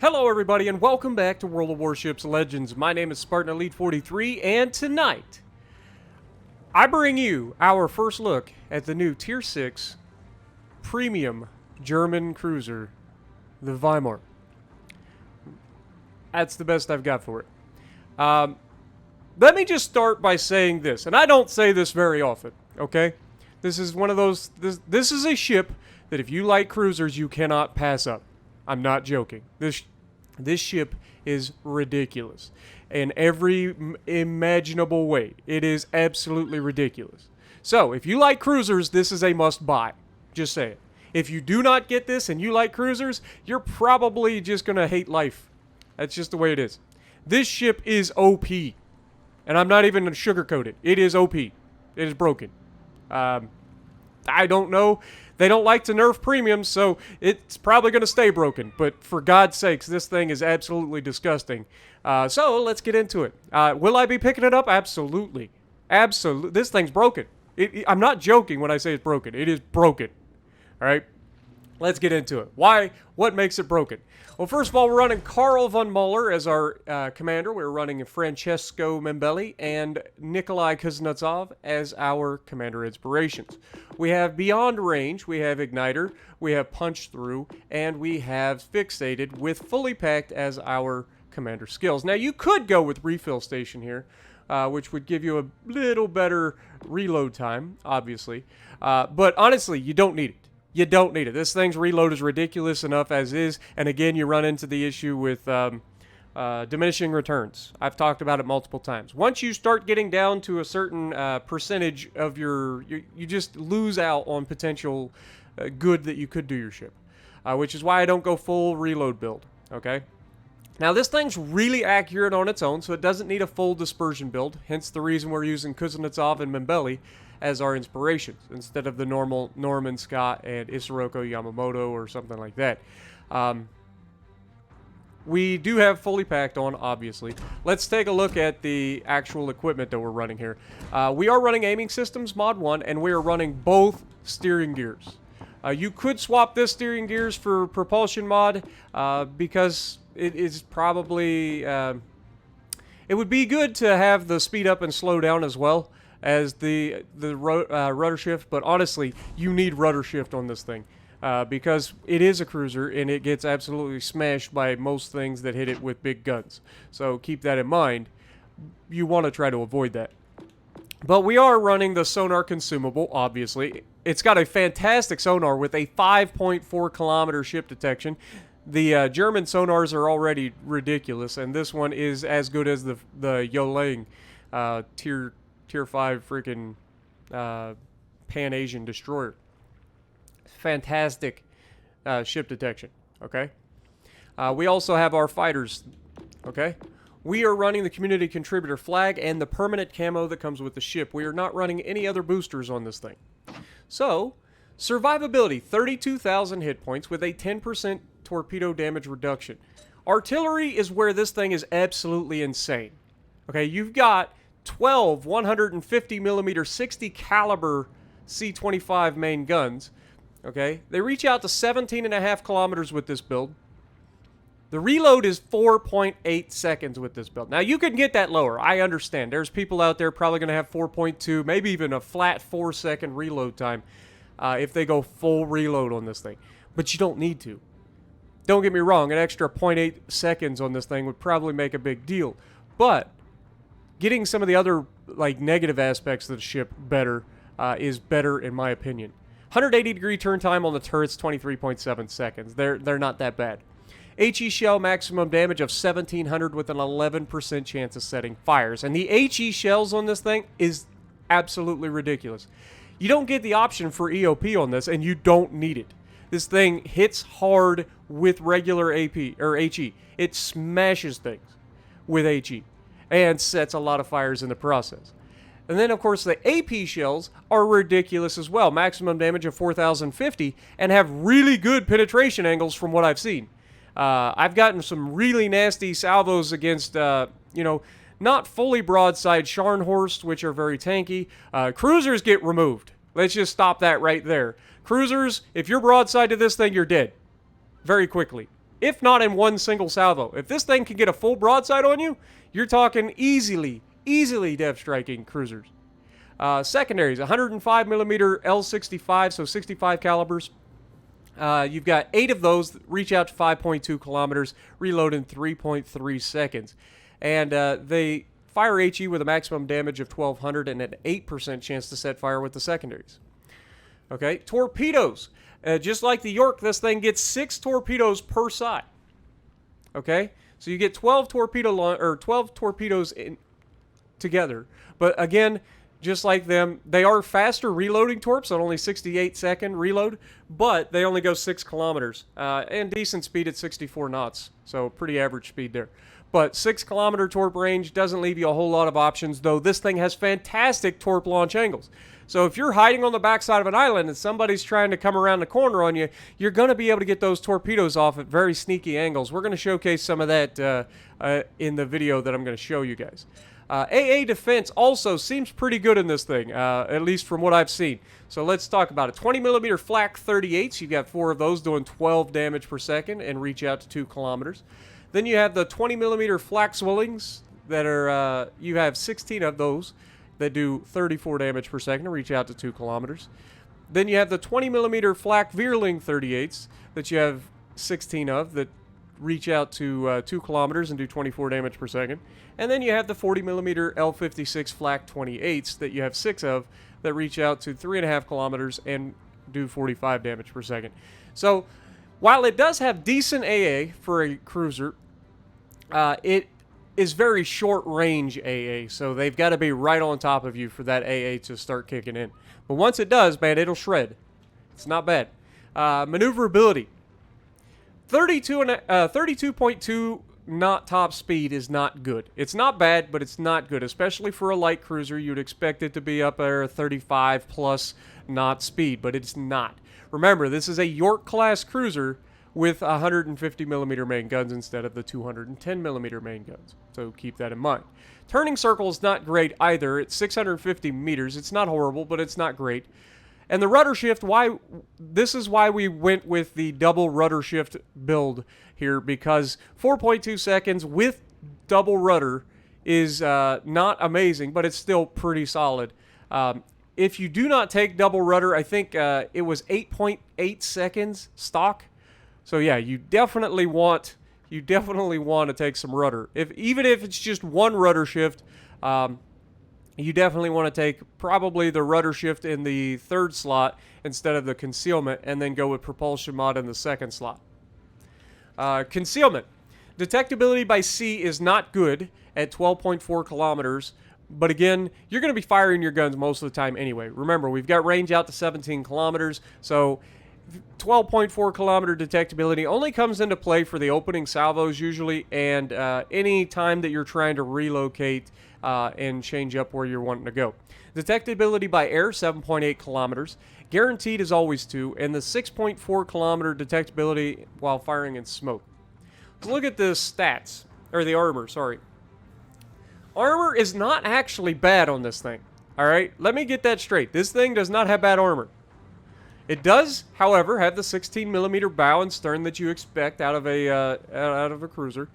Hello everybody and welcome back to World of Warships Legends. My name is Spartan Elite 43 and tonight I bring you our first look at the new Tier 6 premium German cruiser, the Weimar. That's the best I've got for it. Let me just start by saying this, and I don't say this very often, okay? This is one of those, this is a ship that if you like cruisers you cannot pass up. I'm not joking. This ship is ridiculous in every imaginable way. It is absolutely ridiculous. So, if you like cruisers, this is a must-buy. Just say it. If you do not get this and you like cruisers, you're probably just going to hate life. That's just the way it is. This ship is OP. And I'm not even going to sugarcoat it. It is OP. It is broken. I don't know. They don't like to nerf premiums, so it's probably going to stay broken. But for God's sakes, this thing is absolutely disgusting. So let's get into it. Will I be picking it up? Absolutely. Absolutely. This thing's broken. I'm not joking when I say it's broken. It is broken. All right? Let's get into it. Why? What makes it broken? Well, first of all, we're running Karl von Muller as our commander. We're running Francesco Membelli and Nikolai Kuznetsov as our commander inspirations. We have Beyond Range, we have Igniter, we have Punch Through, and we have Fixated with Fully Packed as our commander skills. Now, you could go with Refill Station here, which would give you a little better reload time, obviously. But honestly, you don't need it. You don't need it. This thing's reload is ridiculous enough as is, and again, you run into the issue with diminishing returns. I've talked about it multiple times. Once you start getting down to a certain percentage of you just lose out on potential good that you could do your ship, which is why I don't go full reload build, okay? Now, this thing's really accurate on its own, so it doesn't need a full dispersion build, hence the reason we're using Kuznetsov and Membelli as our inspirations instead of the normal Norman, Scott, and Isiroko Yamamoto or something like that. We do have fully packed on, obviously. Let's take a look at the actual equipment that we're running here. We are running Aiming Systems Mod 1, and we are running both steering gears. You could swap this steering gears for Propulsion Mod because it is probably... it would be good to have the speed up and slow down as well as the rudder shift, but honestly, you need rudder shift on this thing because it is a cruiser and it gets absolutely smashed by most things that hit it with big guns. So keep that in mind. You want to try to avoid that. But we are running the sonar consumable, obviously. It's got a fantastic sonar with a 5.4 kilometer ship detection. The German sonars are already ridiculous, and this one is as good as the Yolang Tier 5 freaking Pan-Asian destroyer. Fantastic ship detection, okay? We also have our fighters, okay? We are running the community contributor flag and the permanent camo that comes with the ship. We are not running any other boosters on this thing. So, survivability, 32,000 hit points with a 10% torpedo damage reduction. Artillery is where this thing is absolutely insane. Okay, you've got 12 150 millimeter 60 caliber C-25 main guns. Okay, they reach out to 17.5 kilometers with this build. The reload is 4.8 seconds with this build. Now, you can get that lower. I understand. There's people out there probably going to have 4.2, maybe even a flat 4-second reload time if they go full reload on this thing. But you don't need to. Don't get me wrong, an extra 0.8 seconds on this thing would probably make a big deal. But getting some of the other negative aspects of the ship better is better in my opinion. 180-degree turn time on the turrets, 23.7 seconds. They're not that bad. HE shell maximum damage of 1700 with an 11% chance of setting fires. And the HE shells on this thing is absolutely ridiculous. You don't get the option for EOP on this, and you don't need it. This thing hits hard with regular AP or HE. It smashes things with HE and sets a lot of fires in the process. And then, of course, the AP shells are ridiculous as well. Maximum damage of 4,050 and have really good penetration angles from what I've seen. I've gotten some really nasty salvos against, not fully broadside Scharnhorst, which are very tanky. Cruisers get removed. Let's just stop that right there. Cruisers, if you're broadside to this thing, you're dead. Very quickly. if not in one single salvo. If this thing can get a full broadside on you, you're talking easily depth striking cruisers. Secondaries, 105 millimeter L65, so 65 calibers. You've got 8 of those that reach out to 5.2 kilometers, reload in 3.3 seconds. And they fire HE with a maximum damage of 1200 and an 8% chance to set fire with the secondaries. Okay, torpedoes. Just like the York, this thing gets 6 torpedoes per side. Okay, so you get 12 torpedoes together. But again, just like them, they are faster reloading torps at only 68-second reload, but they only go 6 kilometers and decent speed at 64 knots. So pretty average speed there. But 6-kilometer torp range doesn't leave you a whole lot of options, though this thing has fantastic torp launch angles. So if you're hiding on the backside of an island and somebody's trying to come around the corner on you, you're going to be able to get those torpedoes off at very sneaky angles. We're going to showcase some of that in the video that I'm going to show you guys. AA defense also seems pretty good in this thing, at least from what I've seen. So let's talk about it. 20 millimeter flak 38s. You've got 4 of those doing 12 damage per second and reach out to 2 kilometers. Then you have the 20 millimeter flak swellings that are, you have 16 of those that do 34 damage per second and reach out to 2 kilometers. Then you have the 20 millimeter flak Veerling 38s that you have 16 of that reach out to 2 kilometers and do 24 damage per second. And then you have the 40 millimeter L56 flak 28s that you have 6 of that reach out to 3.5 kilometers and do 45 damage per second. So while it does have decent AA for a cruiser, it is very short range AA, so they've got to be right on top of you for that AA to start kicking in. But once it does, man, it'll shred. It's not bad. Maneuverability. 32.2 knot top speed is not good. It's not bad, but it's not good, especially for a light cruiser. You'd expect it to be up there 35 plus knot speed, but it's not. Remember, this is a York class cruiser with 150 millimeter main guns instead of the 210 millimeter main guns. So keep that in mind. Turning circle is not great either. It's 650 meters. It's not horrible, but it's not great. And the rudder shift, this is why we went with the double rudder shift build here, because 4.2 seconds with double rudder is not amazing, but it's still pretty solid. If you do not take double rudder, I think it was 8.8 seconds stock. So yeah, you definitely want to take some rudder. Even if it's just one rudder shift, you definitely want to take probably the rudder shift in the 3rd slot instead of the concealment, and then go with propulsion mod in the 2nd slot. Concealment. Detectability by sea is not good at 12.4 kilometers, but again, you're going to be firing your guns most of the time anyway. Remember, we've got range out to 17 kilometers, so 12.4 kilometer detectability only comes into play for the opening salvos usually, and any time that you're trying to relocate and change up where you're wanting to go. Detectability by air, 7.8 kilometers. Guaranteed is always 2, and the 6.4 kilometer detectability while firing in smoke. Let's look at the stats, or the armor, sorry. Armor is not actually bad on this thing, alright? Let me get that straight. This thing does not have bad armor. It does, however, have the 16 millimeter bow and stern that you expect out of a cruiser.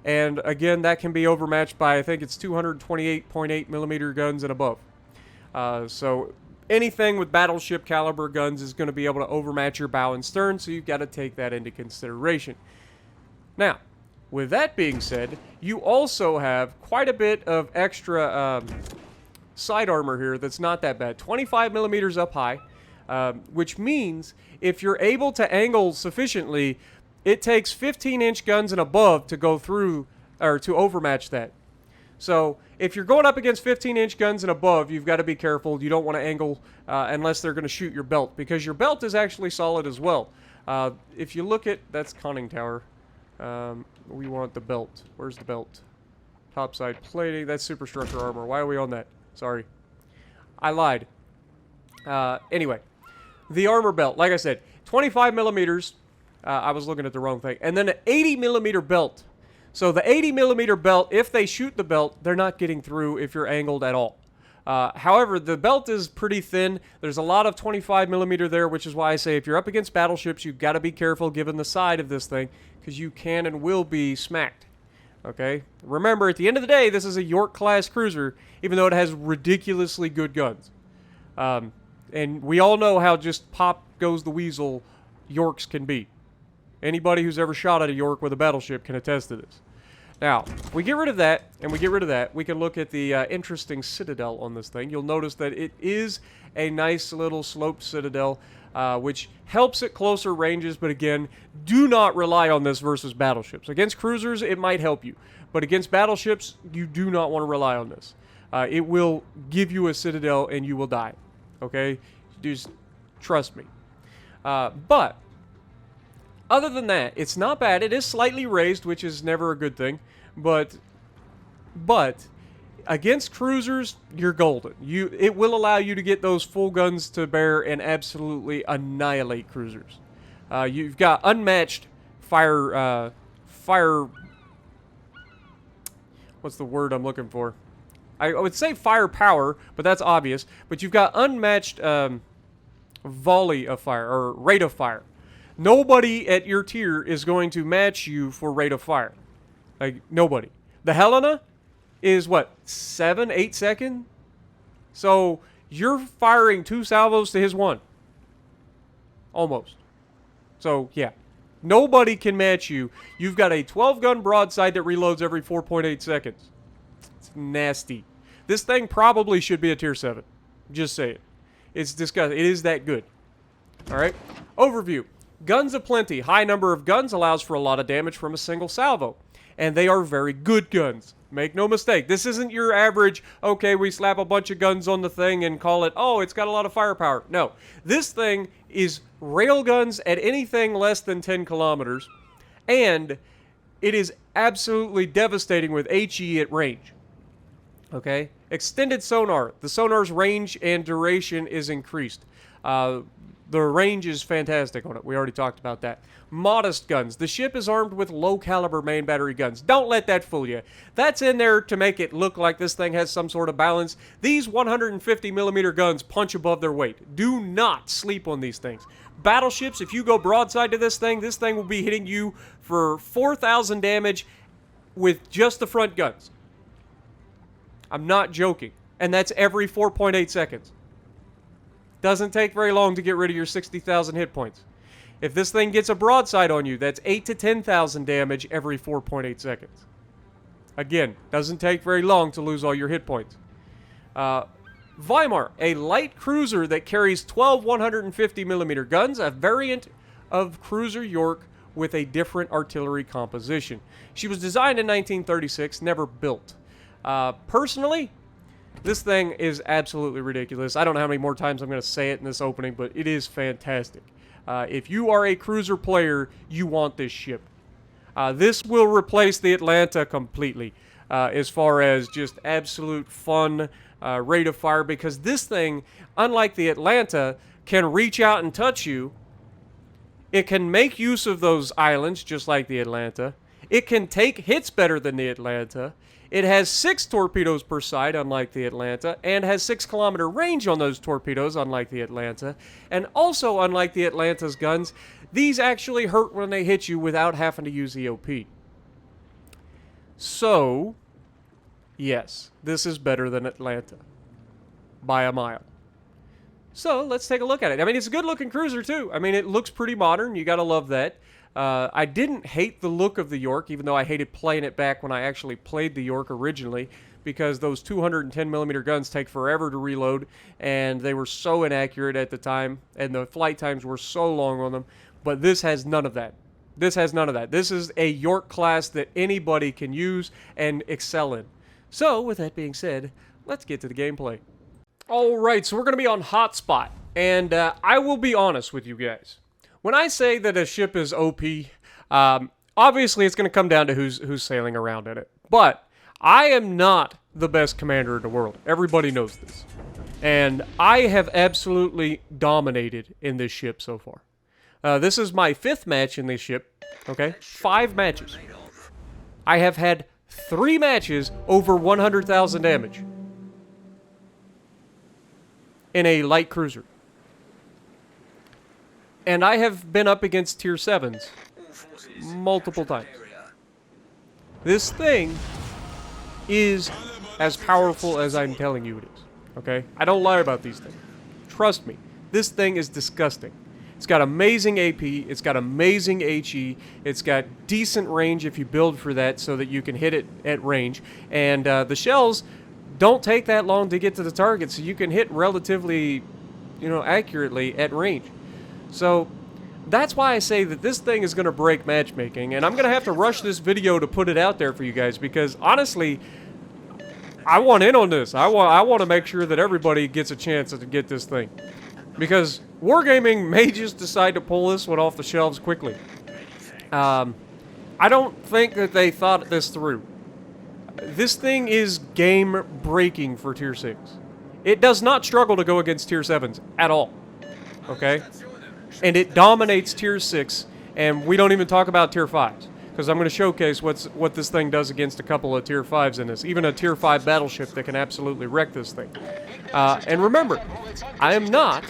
And again, that can be overmatched by, I think it's 228.8 millimeter guns and above. So anything with battleship caliber guns is going to be able to overmatch your bow and stern, so you've got to take that into consideration. Now, with that being said, you also have quite a bit of extra side armor here that's not that bad. 25 millimeters up high, which means if you're able to angle sufficiently, it takes 15-inch guns and above to go through, or to overmatch that. So if you're going up against 15-inch guns and above, you've got to be careful. You don't want to angle unless they're going to shoot your belt, because your belt is actually solid as well. If you look at, that's conning tower. We want the belt. Where's the belt? Topside plating. That's superstructure armor. Why are we on that? Sorry. I lied. Anyway, the armor belt, like I said, 25 millimeters. I was looking at the wrong thing. And then an 80 millimeter belt. So the 80 millimeter belt, if they shoot the belt, they're not getting through if you're angled at all. However, the belt is pretty thin. There's a lot of 25 millimeter there, which is why I say if you're up against battleships, you've got to be careful given the side of this thing, because you can and will be smacked. Okay? Remember, at the end of the day, this is a York-class cruiser, even though it has ridiculously good guns. And we all know how just pop goes the weasel Yorks can be. Anybody who's ever shot at a York with a battleship can attest to this. Now, if we get rid of that, and we get rid of that, we can look at the interesting citadel on this thing. You'll notice that it is a nice little sloped citadel, which helps at closer ranges, but again, do not rely on this versus battleships. Against cruisers, it might help you, but against battleships, you do not want to rely on this. It will give you a citadel and you will die. Okay? Just trust me. But other than that, it's not bad. It is slightly raised, which is never a good thing. But against cruisers, you're golden. It will allow you to get those full guns to bear and absolutely annihilate cruisers. You've got unmatched fire. What's the word I'm looking for? I would say firepower, but that's obvious. But you've got unmatched volley of fire or rate of fire. Nobody at your tier is going to match you for rate of fire. Like, nobody. The Helena is, what, 7, 8 seconds? So, you're firing 2 salvos to his 1. Almost. So, yeah. Nobody can match you. You've got a 12-gun broadside that reloads every 4.8 seconds. It's nasty. This thing probably should be a tier 7. Just say it. It's disgusting. It is that good. Alright? Overview. Guns aplenty. High number of guns allows for a lot of damage from a single salvo. And they are very good guns. Make no mistake. This isn't your average, okay, we slap a bunch of guns on the thing and call it, oh, it's got a lot of firepower. No. This thing is rail guns at anything less than 10 kilometers. And it is absolutely devastating with HE at range. Okay? Extended sonar. The sonar's range and duration is increased. The range is fantastic on it. We already talked about that. Modest guns. The ship is armed with low-caliber main battery guns. Don't let that fool you. That's in there to make it look like this thing has some sort of balance. These 150mm guns punch above their weight. Do not sleep on these things. Battleships, if you go broadside to this thing will be hitting you for 4,000 damage with just the front guns. I'm not joking. And that's every 4.8 seconds. Doesn't take very long to get rid of your 60,000 hit points. If this thing gets a broadside on you, that's 8 to 10,000 damage every 4.8 seconds. Again, doesn't take very long to lose all your hit points. Weimar, a light cruiser that carries 12 150mm guns, a variant of Cruiser York with a different artillery composition. She was designed in 1936, never built. Personally, this thing is absolutely ridiculous. I don't know how many more times I'm going to say it in this opening, but it is fantastic. If you are a cruiser player, you want this ship. This will replace the Atlanta completely as far as just absolute fun rate of fire, because this thing, unlike the Atlanta, can reach out and touch you. It can make use of those islands just like the Atlanta. It can take hits better than the Atlanta. It has 6 torpedoes per side, unlike the Atlanta, and has 6-kilometer range on those torpedoes, unlike the Atlanta. And also, unlike the Atlanta's guns, these actually hurt when they hit you without having to use EOP. So, yes, this is better than Atlanta. By a mile. So, let's take a look at it. I mean, it's a good-looking cruiser, too. I mean, it looks pretty modern. You gotta love that. I didn't hate the look of the York, even though I hated playing it back when I actually played the York originally, because those 210mm guns take forever to reload, and they were so inaccurate at the time, and the flight times were so long on them. But this has none of that. This has none of that. This is a York class that anybody can use and excel in. So, with that being said, let's get to the gameplay. Alright, so we're going to be on Hotspot, and I will be honest with you guys. When I say that a ship is OP, obviously it's going to come down to who's sailing around in it. But I am not the best commander in the world. Everybody knows this. And I have absolutely dominated in this ship so far. This is my 5th match in this ship. Okay? 5 matches. I have had 3 matches over 100,000 damage. In a light cruiser. And I have been up against tier 7s multiple times. This thing is as powerful as I'm telling you it is. Okay? I don't lie about these things. Trust me. This thing is disgusting. It's got amazing AP, it's got amazing HE, it's got decent range if you build for that so that you can hit it at range, and the shells don't take that long to get to the target, so you can hit relatively, accurately at range. So that's why I say that this thing is going to break matchmaking, and I'm going to have to rush this video to put it out there for you guys, because honestly, I want in on this. I want to make sure that everybody gets a chance to get this thing. Because Wargaming may just decide to pull this one off the shelves quickly. I don't think that they thought this through. This thing is game-breaking for Tier 6. It does not struggle to go against Tier 7s at all. Okay? And it dominates Tier 6, and we don't even talk about Tier 5s. Because I'm going to showcase what this thing does against a couple of Tier 5s in this. Even a Tier 5 battleship that can absolutely wreck this thing. And remember, I am not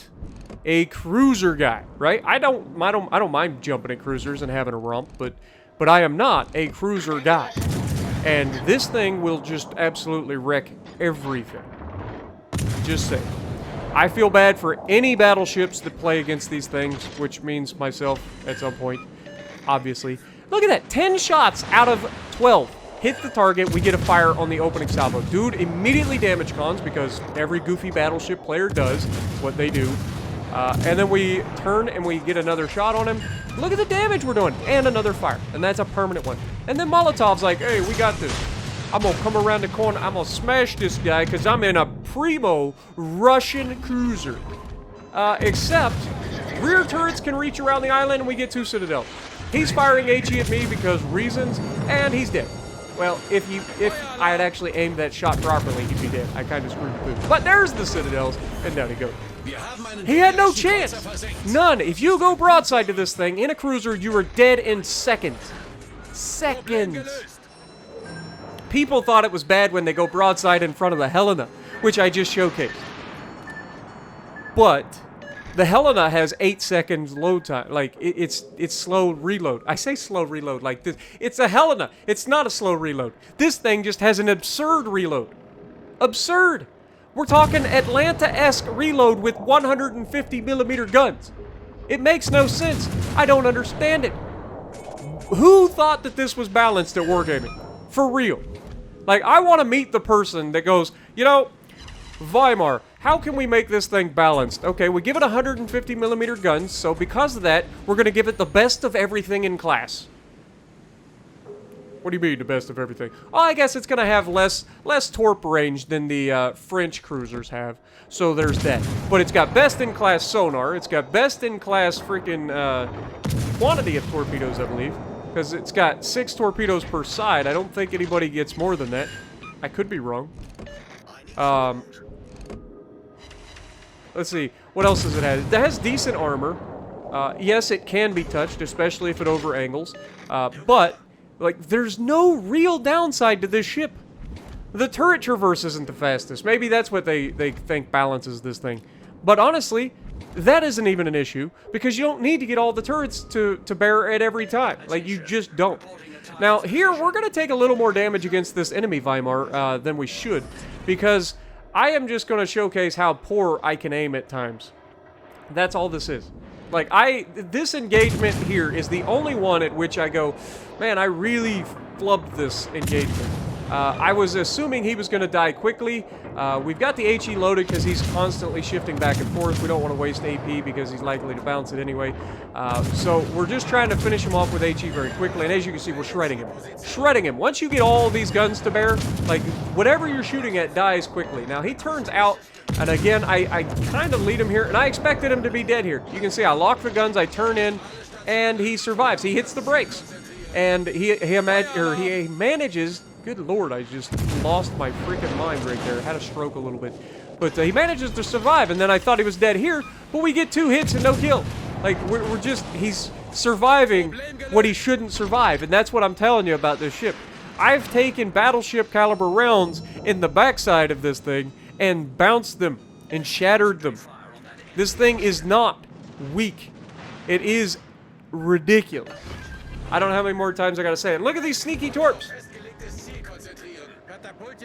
a cruiser guy, right? I don't mind jumping at cruisers and having a romp, but I am not a cruiser guy. And this thing will just absolutely wreck everything. Just saying. I feel bad for any battleships that play against these things, which means myself at some point, obviously. Look at that, 10 shots out of 12. Hit the target, we get a fire on the opening salvo. Dude immediately damage cons, because every goofy battleship player does what they do. And then we turn and we get another shot on him. Look at the damage we're doing. And another fire. And that's a permanent one. And then Molotov's like, hey, we got this. I'm going to come around the corner. I'm going to smash this guy because I'm in a primo Russian cruiser. Except rear turrets can reach around the island and we get 2 citadels. He's firing HE at me because reasons, and he's dead. Well, if I had actually aimed that shot properly, he'd be dead. I kind of screwed the pooch. But there's the citadels, and down he goes. He had no chance. None. If you go broadside to this thing in a cruiser, you are dead in seconds. Seconds. People thought it was bad when they go broadside in front of the Helena, which I just showcased. But the Helena has 8 seconds load time. Like, it's slow reload. I say slow reload like this. It's a Helena. It's not a slow reload. This thing just has an absurd reload. Absurd. We're talking Atlanta-esque reload with 150mm guns. It makes no sense. I don't understand it. Who thought that this was balanced at Wargaming? For real. Like, I want to meet the person that goes, Weimar, how can we make this thing balanced? Okay, we give it 150mm guns, so because of that, we're going to give it the best of everything in class. What do you mean, the best of everything? Oh, I guess it's going to have less torp range than the French cruisers have, so there's that. But it's got best-in-class sonar, it's got best-in-class freaking quantity of torpedoes, I believe, because it's got 6 torpedoes per side. I don't think anybody gets more than that. I could be wrong. Let's see. What else does it have? It has decent armor. Yes, it can be touched, especially if it over-angles. But, like, there's no real downside to this ship. The turret traverse isn't the fastest. Maybe that's what they think balances this thing. But honestly, that isn't even an issue, because you don't need to get all the turrets to bear at every time. Like, you just don't. Now, here, we're going to take a little more damage against this enemy Weimar than we should, because I am just going to showcase how poor I can aim at times. That's all this is. Like, this engagement here is the only one at which I go, man, I really flubbed this engagement. I was assuming he was going to die quickly. We've got the HE loaded because he's constantly shifting back and forth. We don't want to waste AP because he's likely to bounce it anyway. So we're just trying to finish him off with HE very quickly. And as you can see, we're shredding him. Shredding him. Once you get all these guns to bear, like, whatever you're shooting at dies quickly. Now, he turns out, and again, I kind of lead him here, and I expected him to be dead here. You can see I lock the guns, I turn in, and he survives. He hits the brakes. And he manages... Good lord, I just lost my freaking mind right there. Had a stroke a little bit. But he manages to survive, and then I thought he was dead here, but we get 2 hits and no kill. Like, he's surviving what he shouldn't survive, and that's what I'm telling you about this ship. I've taken battleship caliber rounds in the backside of this thing and bounced them and shattered them. This thing is not weak. It is ridiculous. I don't know how many more times I gotta say it. Look at these sneaky torps.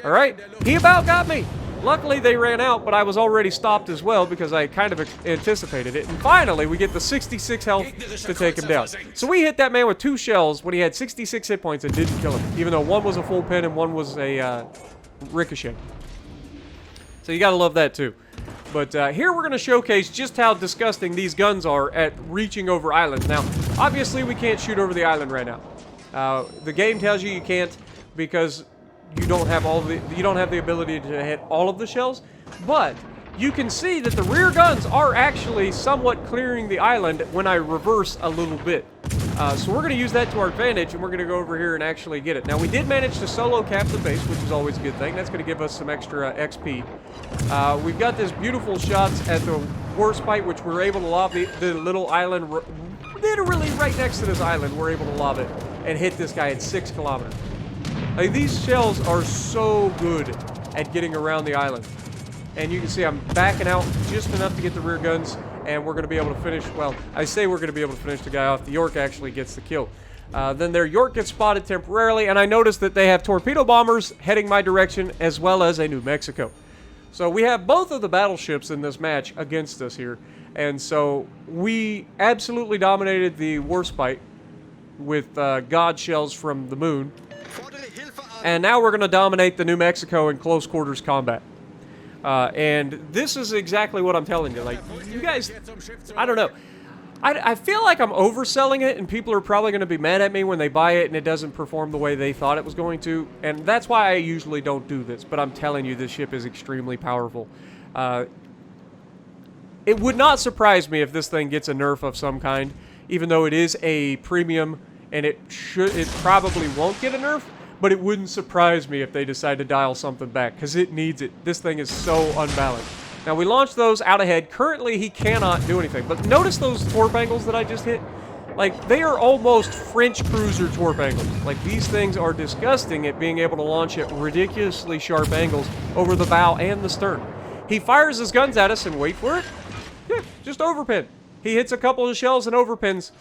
All right, he about got me. Luckily, they ran out, but I was already stopped as well because I kind of anticipated it. And finally, we get the 66 health to take him down. So we hit that man with 2 shells when he had 66 hit points and didn't kill him, even though one was a full pin and one was a ricochet. So you gotta love that too. But here we're going to showcase just how disgusting these guns are at reaching over islands. Now, obviously we can't shoot over the island right now. The game tells you can't because you don't have the ability to hit all of the shells. But you can see that the rear guns are actually somewhat clearing the island when I reverse a little bit. So we're going to use that to our advantage, and we're going to go over here and actually get it. Now, we did manage to solo cap the base, which is always a good thing. That's going to give us some extra XP. We've got this beautiful shots at the Warship, which we're able to lob the little island, literally right next to this island. We're able to lob it and hit this guy at 6 kilometers. Like, these shells are so good at getting around the island. And you can see I'm backing out just enough to get the rear guns, and we're going to be able to finish, well, I say we're going to be able to finish the guy off. The York actually gets the kill. Then their York gets spotted temporarily, and I noticed that they have torpedo bombers heading my direction, as well as a New Mexico. So we have both of the battleships in this match against us here, and so we absolutely dominated the Warship with God shells from the moon, and now we're going to dominate the New Mexico in close quarters combat. And this is exactly what I'm telling you. Like, you guys, I don't know. I feel like I'm overselling it, and people are probably going to be mad at me when they buy it and it doesn't perform the way they thought it was going to. And that's why I usually don't do this. But I'm telling you, this ship is extremely powerful. It would not surprise me if this thing gets a nerf of some kind, even though it is a premium, and it probably won't get a nerf. But it wouldn't surprise me if they decide to dial something back, because it needs it. This thing is so unbalanced. Now, we launched those out ahead. Currently, he cannot do anything. But notice those torp angles that I just hit? Like, they are almost French cruiser torp angles. Like, these things are disgusting at being able to launch at ridiculously sharp angles over the bow and the stern. He fires his guns at us and wait for it. Yeah, just overpin. He hits a couple of shells and overpins.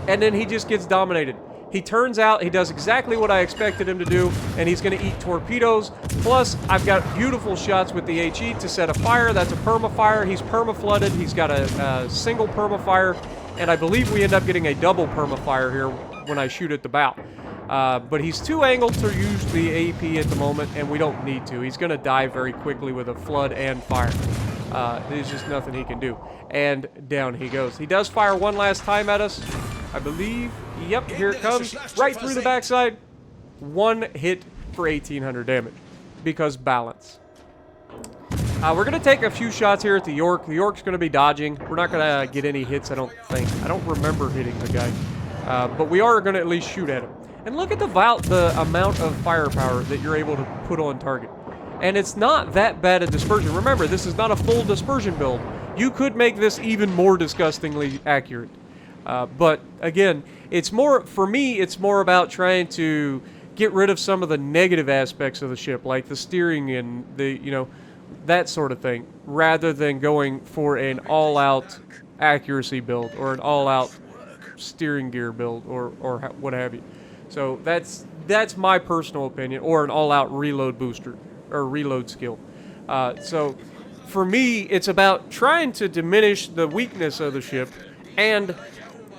And then he just gets dominated. He turns out he does exactly what I expected him to do, and he's going to eat torpedoes. Plus, I've got beautiful shots with the HE to set a fire. That's a perma-fire. He's perma-flooded. He's got a single perma-fire, and I believe we end up getting a double perma-fire here when I shoot at the bow. But he's too angled to use the AP at the moment, and we don't need to. He's going to die very quickly with a flood and fire. There's just nothing he can do. And down he goes. He does fire one last time at us, I believe. Yep, here it comes, right through the backside. One hit for 1,800 damage, because balance. We're going to take a few shots here at the York. The York's going to be dodging. We're not going to get any hits, I don't think. I don't remember hitting the guy. But we are going to at least shoot at him. And look at the amount of firepower that you're able to put on target. And it's not that bad a dispersion. Remember, this is not a full dispersion build. You could make this even more disgustingly accurate. But again, it's more, for me, it's more about trying to get rid of some of the negative aspects of the ship, like the steering and the, that sort of thing, rather than going for an all-out accuracy build or an all-out steering gear build or what have you. So that's my personal opinion, or an all-out reload booster or reload skill. So for me, it's about trying to diminish the weakness of the ship and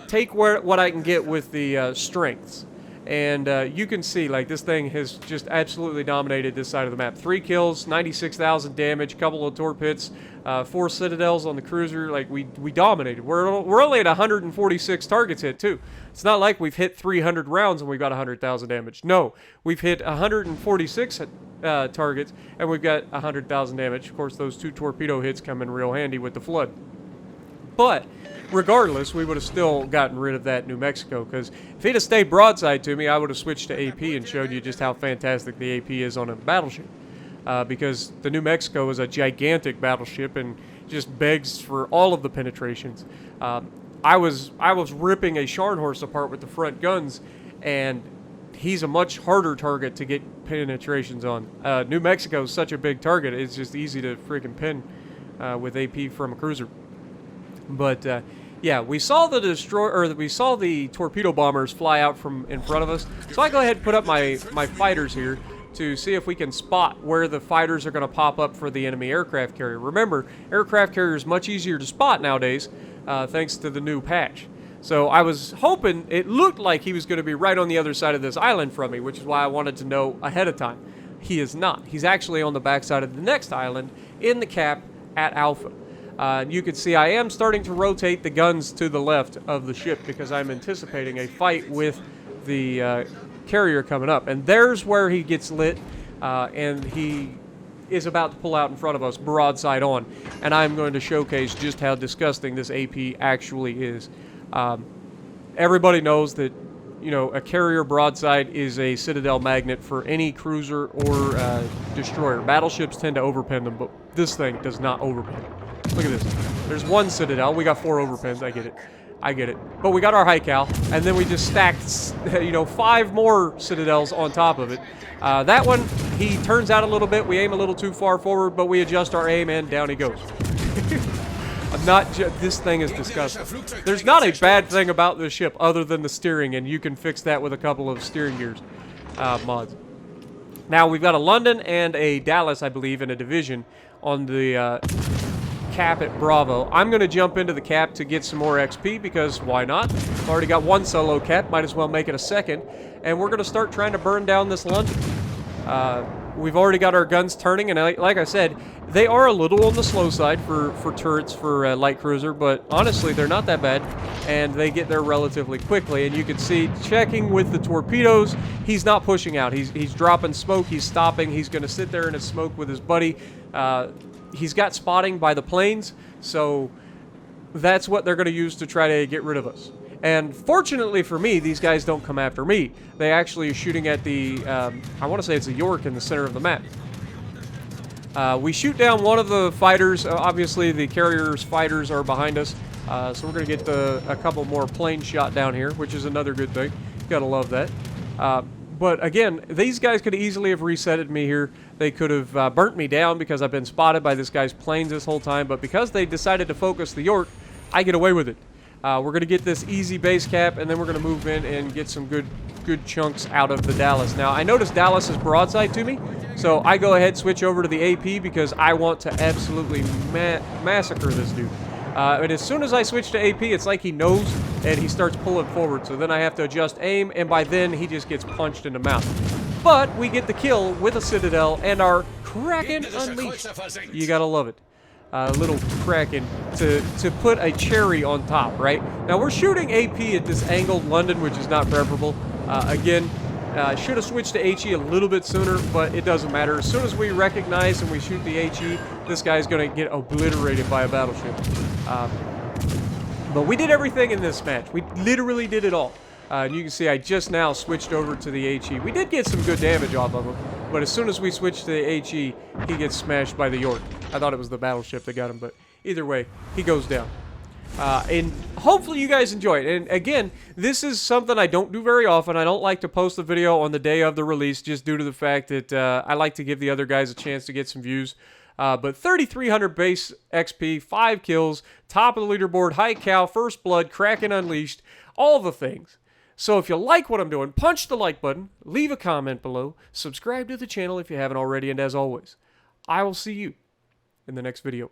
take what I can get with the strengths. And you can see, like, this thing has just absolutely dominated this side of the map. 3 kills, 96,000 damage, couple of torp hits, 4 citadels on the cruiser. Like, we dominated. We're only at 146 targets hit, too. It's not like we've hit 300 rounds and we've got 100,000 damage. No, we've hit 146 targets and we've got 100,000 damage. Of course, those 2 torpedo hits come in real handy with the flood. But regardless, we would have still gotten rid of that New Mexico, because if he'd have stayed broadside to me, I would have switched to AP and showed you just how fantastic the AP is on a battleship. Because the New Mexico is a gigantic battleship and just begs for all of the penetrations. I was ripping a Scharnhorst apart with the front guns, and he's a much harder target to get penetrations on. New Mexico is such a big target, it's just easy to freaking pin with AP from a cruiser. But Yeah, we saw the destroyer, or we saw the torpedo bombers fly out from in front of us. So I go ahead and put up my fighters here to see if we can spot where the fighters are going to pop up for the enemy aircraft carrier. Remember, aircraft carrier is much easier to spot nowadays, thanks to the new patch. So I was hoping, it looked like he was going to be right on the other side of this island from me, which is why I wanted to know ahead of time. He is not. He's actually on the backside of the next island in the cap at Alpha. You can see I am starting to rotate the guns to the left of the ship because I'm anticipating a fight with the carrier coming up. And there's where he gets lit, and he is about to pull out in front of us, broadside on. And I'm going to showcase just how disgusting this AP actually is. Everybody knows that, you know, a carrier broadside is a citadel magnet for any cruiser or destroyer. Battleships tend to overpin them, but this thing does not overpin. Look at this. There's one citadel. We got 4 overpins. I get it. I get it. But we got our high cal, and then we just stacked, you know, 5 more citadels on top of it. That one, he turns out a little bit. We aim a little too far forward, but we adjust our aim, and down he goes. This thing is disgusting. There's not a bad thing about this ship other than the steering, and you can fix that with a couple of steering gears mods. Now, we've got a London and a Dallas, I believe, in a division on the cap at Bravo. I'm going to jump into the cap to get some more XP because why not? I've already got 1 solo cap, might as well make it a second. And we're going to start trying to burn down this London. We've already got our guns turning, and like I said, they are a little on the slow side for turrets for light cruiser, but honestly, they're not that bad, and they get there relatively quickly. And you can see, checking with the torpedoes, he's not pushing out. He's dropping smoke, he's stopping, he's going to sit there in his smoke with his buddy. He's got spotting by the planes, so that's what they're going to use to try to get rid of us. And fortunately for me, these guys don't come after me. They actually are shooting at the, I want to say it's a York in the center of the map. We shoot down one of the fighters. Obviously, the carrier's fighters are behind us. So we're going to get a couple more planes shot down here, which is another good thing. Gotta love that. But again, these guys could easily have resetted me here. They could have burnt me down because I've been spotted by this guy's planes this whole time. But because they decided to focus the York, I get away with it. We're going to get this easy base cap, and then we're going to move in and get some good chunks out of the Dallas. Now, I noticed Dallas is broadside to me, so I go ahead, switch over to the AP because I want to absolutely massacre this dude. And as soon as I switch to AP, it's like he knows, and he starts pulling forward. So then I have to adjust aim, and by then, he just gets punched in the mouth. But we get the kill with a Citadel and our Kraken Unleashed. You gotta love it. Little Kraken to put a cherry on top, right? Now, we're shooting AP at this angled London, which is not preferable. Again, should have switched to HE a little bit sooner, but it doesn't matter. As soon as we recognize and we shoot the HE, this guy's going to get obliterated by a battleship. But we did everything in this match. We literally did it all. And you can see I just now switched over to the HE. We did get some good damage off of him, but as soon as we switched to the HE, he gets smashed by the York. I thought it was the battleship that got him, but either way, he goes down. And hopefully you guys enjoy it. And again, this is something I don't do very often. I don't like to post the video on the day of the release just due to the fact that I like to give the other guys a chance to get some views. But 3,300 base XP, 5 kills, top of the leaderboard, high cal, first blood, Kraken Unleashed, all the things. So if you like what I'm doing, punch the like button, leave a comment below, subscribe to the channel if you haven't already, and as always, I will see you in the next video.